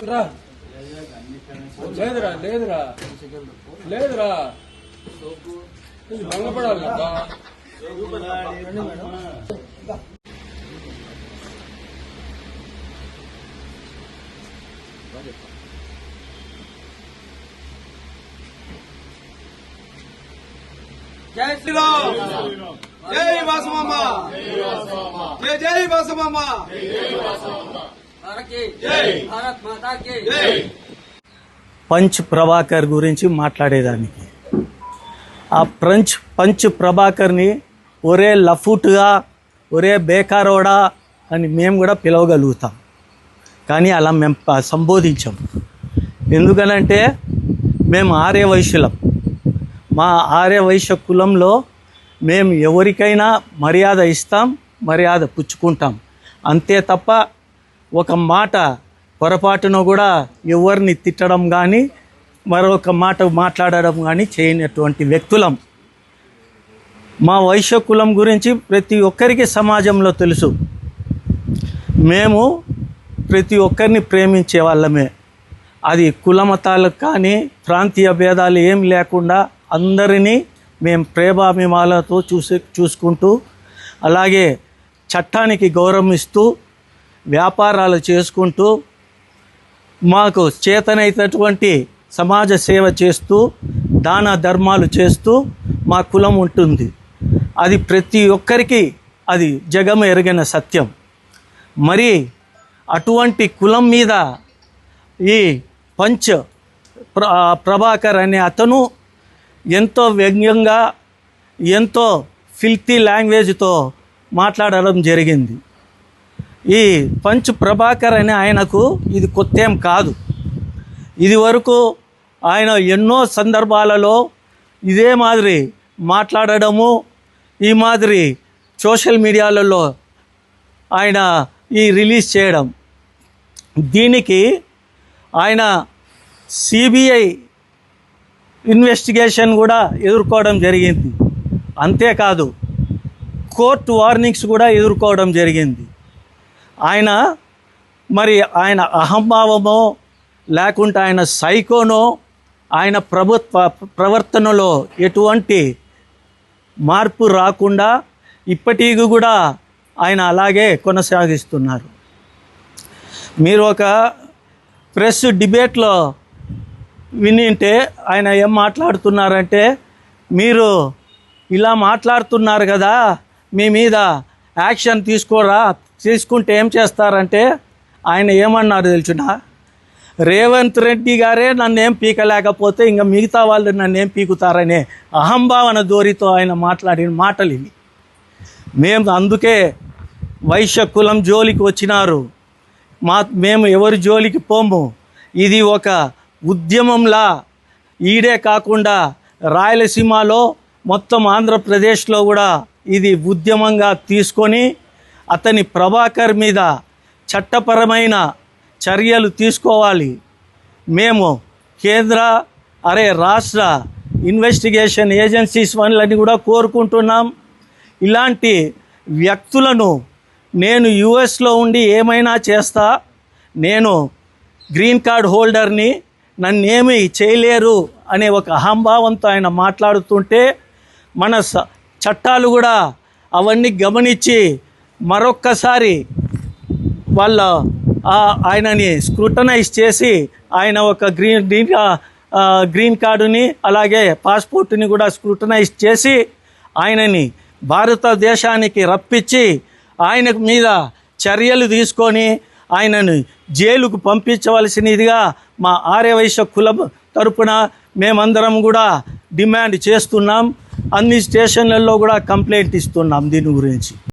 లేదురా లేదురా లేదురా భంగపడాలి జై శ్రీరామ్, జై వాసవమ్మ, జై జై వాసవమ్మ, భారత్ మాతా కీ జై. పంచ్ ప్రభాకర్ గురించి మాట్లాడేదానికి ఆ పంచ్ ప్రభాకర్ని ఒరే లఫుట్గా ఒరే బేకారోడా అని మేము కూడా పిలవగలుగుతాం, కానీ అలా మేము సంబోధించాం. ఎందుకనంటే మేము ఆర్య వైశ్యులం. మా ఆర్య వైశ్య కులంలో మేము ఎవరికైనా మర్యాద ఇస్తాం, మర్యాద పుచ్చుకుంటాం, అంతే తప్ప ఒక మాట పొరపాటున కూడా ఎవరిని తిట్టడం కానీ మరొక మాట మాట్లాడడం కానీ చేయనటువంటి వ్యక్తులం. మా వైశ్య కులం గురించి ప్రతి ఒక్కరికి సమాజంలో తెలుసు. మేము ప్రతి ఒక్కరిని ప్రేమించే వాళ్ళమే. అది కులమతాలకు కానీ ప్రాంతీయ భేదాలు ఏం లేకుండా అందరినీ మేము ప్రేమాభిమానాలతో చూసుకుంటూ, అలాగే చట్టానికి గౌరవం ఇస్తూ, వ్యాపారాలు చేసుకుంటూ, మాకు చేతనైనటువంటి సమాజ సేవ చేస్తూ, దాన ధర్మాలు చేస్తూ మా కులం ఉంటుంది. అది ప్రతి ఒక్కరికి అది జగం ఎరిగిన సత్యం. మరి అటువంటి కులం మీద ఈ పంచ్ ప్రభాకర్ అనే అతను ఎంతో వ్యంగ్యంగా, ఎంతో ఫిల్తీ లాంగ్వేజ్తో మాట్లాడడం జరిగింది. ఈ పంచ్ ప్రభాకర్ అనే ఆయనకు ఇది కొత్త ఏం కాదు. ఇది వరకు ఆయన ఎన్నో సందర్భాలలో ఇదే మాదిరి మాట్లాడడము, ఈ మాదిరి సోషల్ మీడియాలలో ఆయన రిలీజ్ చేయడం, దీనికి ఆయన సిబిఐ ఇన్వెస్టిగేషన్ కూడా ఎదుర్కోవడం జరిగింది. అంతేకాదు కోర్టు వార్నింగ్స్ కూడా ఎదుర్కోవడం జరిగింది. ఆయన అహంభావమో లేకుంటే ఆయన సైకోనో, ఆయన ప్రవర్తనలో ఎటువంటి మార్పు రాకుండా ఇప్పటికీ కూడా ఆయన అలాగే కొనసాగిస్తున్నారు. మీరు ఒక ప్రెస్ డిబేట్లో వినింటే ఆయన ఏం మాట్లాడుతున్నారంటే, మీరు ఇలా మాట్లాడుతున్నారు కదా, మీ మీద యాక్షన్ తీసుకుంటే ఏం చేస్తారంటే ఆయన ఏమన్నారు తెలుసునా, రేవంత్ రెడ్డి గారే నన్నేం పీకలేకపోతే ఇంకా మిగతా వాళ్ళు నన్నేం పీకుతారనే అహంభావన ధోరణితో ఆయన మాట్లాడిన మాటలు ఇవి. మేము అందుకే వైశ్య కులం జోలికి వచ్చినారు. మేము ఎవరి జోలికి పోము. ఇది ఒక ఉద్యమంలా, ఈడే కాకుండా రాయలసీమలో మొత్తం ఆంధ్రప్రదేశ్లో కూడా ఇది ఉద్యమంగా తీసుకొని అతని ప్రభాకర్ మీద చట్టపరమైన చర్యలు తీసుకోవాలి. మేము కేంద్ర రాష్ట్ర ఇన్వెస్టిగేషన్ ఏజెన్సీస్ వాళ్ళని కూడా కోరుకుంటున్నాం. ఇలాంటి వ్యక్తులను నేను యుఎస్లో ఉండి ఏమైనా చేస్తా, నేను గ్రీన్ కార్డ్ హోల్డర్ని, నన్నేమీ చేయలేరు అనే ఒక అహంభావంతో ఆయన మాట్లాడుతుంటే మన చట్టాలు కూడా అవన్నీ గమనించి మరొక్కసారి ఆయనని స్క్రూటనైజ్ చేసి ఆయన ఒక గ్రీన్ కార్డుని అలాగే పాస్పోర్ట్ని కూడా స్క్రూటనైజ్ చేసి ఆయనని భారతదేశానికి రప్పించి ఆయన మీద చర్యలు తీసుకొని ఆయనను జైలుకు పంపించవలసినదిగా మా ఆర్యవైశ్య కులం తరపున మేమందరం కూడా డిమాండ్ చేస్తున్నాం. అన్ని స్టేషన్లలో కూడా కంప్లైంట్ ఇస్తున్నాం దీని గురించి.